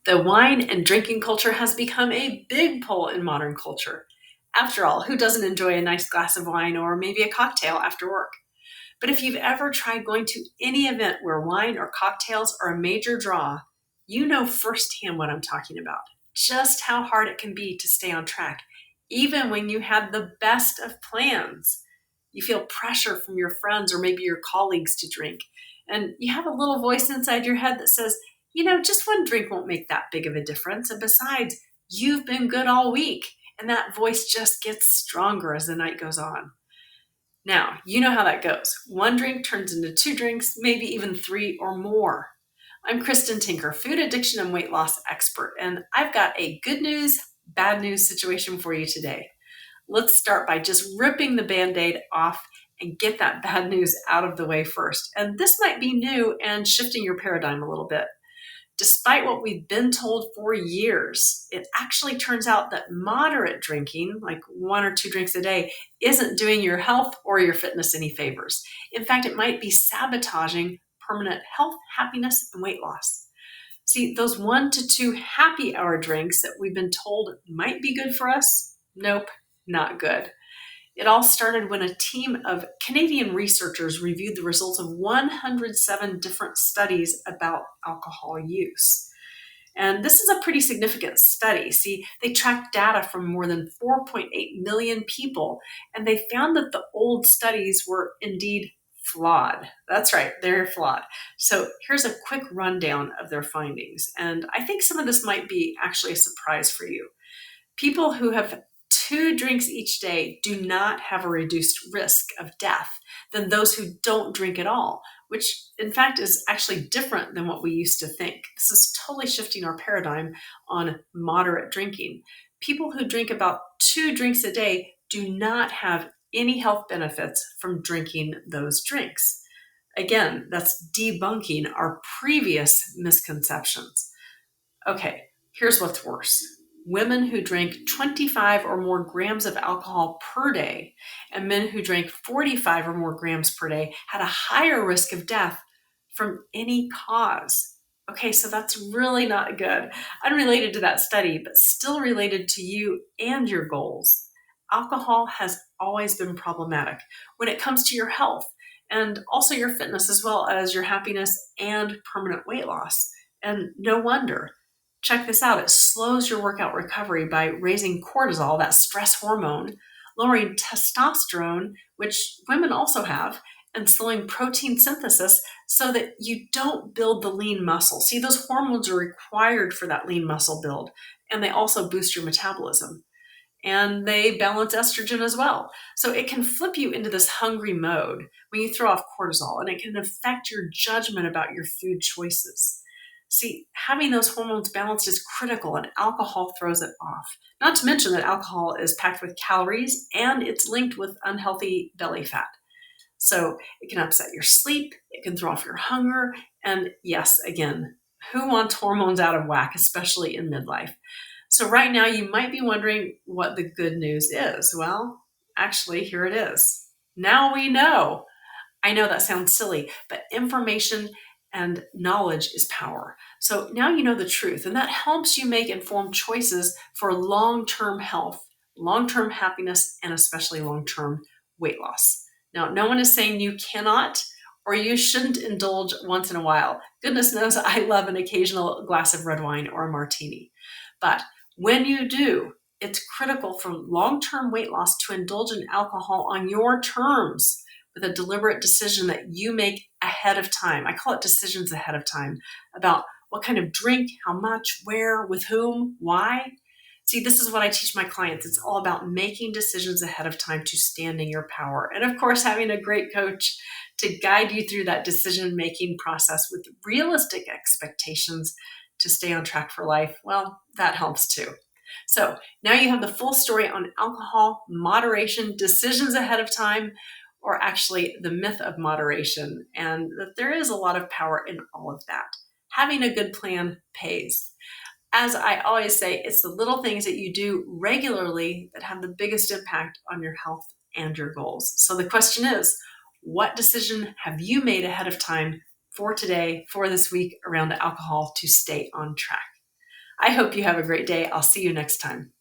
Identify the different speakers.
Speaker 1: The wine and drinking culture has become a big pull in modern culture. After all, who doesn't enjoy a nice glass of wine or maybe a cocktail after work? But if you've ever tried going to any event where wine or cocktails are a major draw, you know firsthand what I'm talking about. Just how hard it can be to stay on track, even when you have the best of plans. You feel pressure from your friends or maybe your colleagues to drink. And you have a little voice inside your head that says, just one drink won't make that big of a difference. And besides, you've been good all week. And that voice just gets stronger as the night goes on. Now, you know how that goes. One drink turns into two drinks, maybe even three or more. I'm Kristen Tinker, food addiction and weight loss expert, and I've got a good news, bad news situation for you today. Let's start by just ripping the Band-Aid off and get that bad news out of the way first. And this might be new and shifting your paradigm a little bit. Despite what we've been told for years, it actually turns out that moderate drinking, like one or two drinks a day, isn't doing your health or your fitness any favors. In fact, it might be sabotaging permanent health, happiness, and weight loss. See, those 1 to 2 happy hour drinks that we've been told might be good for us, nope, not good. It all started when a team of Canadian researchers reviewed the results of 107 different studies about alcohol use. And this is a pretty significant study. See, they tracked data from more than 4.8 million people, and they found that the old studies were indeed flawed. That's right, they're flawed. So here's a quick rundown of their findings. And I think some of this might be actually a surprise for you. People who have 2 drinks each day do not have a reduced risk of death than those who don't drink at all, which in fact is actually different than what we used to think. This is totally shifting our paradigm on moderate drinking. People who drink about 2 drinks a day do not have any health benefits from drinking those drinks. Again, that's debunking our previous misconceptions. Okay, here's what's worse. Women who drank 25 or more grams of alcohol per day and men who drank 45 or more grams per day had a higher risk of death from any cause. Okay, so that's really not good. Unrelated to that study, but still related to you and your goals. Alcohol has always been problematic when it comes to your health and also your fitness, as well as your happiness and permanent weight loss. And no wonder. Check this out. It slows your workout recovery by raising cortisol, that stress hormone, lowering testosterone, which women also have, and slowing protein synthesis so that you don't build the lean muscle. See, those hormones are required for that lean muscle build, and they also boost your metabolism. And they balance estrogen as well. So it can flip you into this hungry mode when you throw off cortisol, and it can affect your judgment about your food choices. See, having those hormones balanced is critical, and alcohol throws it off. Not to mention that alcohol is packed with calories and it's linked with unhealthy belly fat. So it can upset your sleep, it can throw off your hunger, and yes, again, who wants hormones out of whack, especially in midlife? So right now you might be wondering what the good news is. Well, actually, here it is. Now we know. I know that sounds silly, but information and knowledge is power. So now you know the truth, and that helps you make informed choices for long-term health, long-term happiness, and especially long-term weight loss. Now, no one is saying you cannot or you shouldn't indulge once in a while. Goodness knows I love an occasional glass of red wine or a martini. But when you do, it's critical for long-term weight loss to indulge in alcohol on your terms, with a deliberate decision that you make ahead of time. I call it decisions ahead of time about what kind of drink, how much, where, with whom, why. See, this is what I teach my clients. It's all about making decisions ahead of time to stand in your power. And of course, having a great coach to guide you through that decision-making process with realistic expectations to stay on track for life. Well, that helps too. So now you have the full story on alcohol, moderation, decisions ahead of time, or actually the myth of moderation, and that there is a lot of power in all of that. Having a good plan pays. As I always say, it's the little things that you do regularly that have the biggest impact on your health and your goals. So the question is, what decision have you made ahead of time for today, for this week around alcohol to stay on track? I hope you have a great day. I'll see you next time.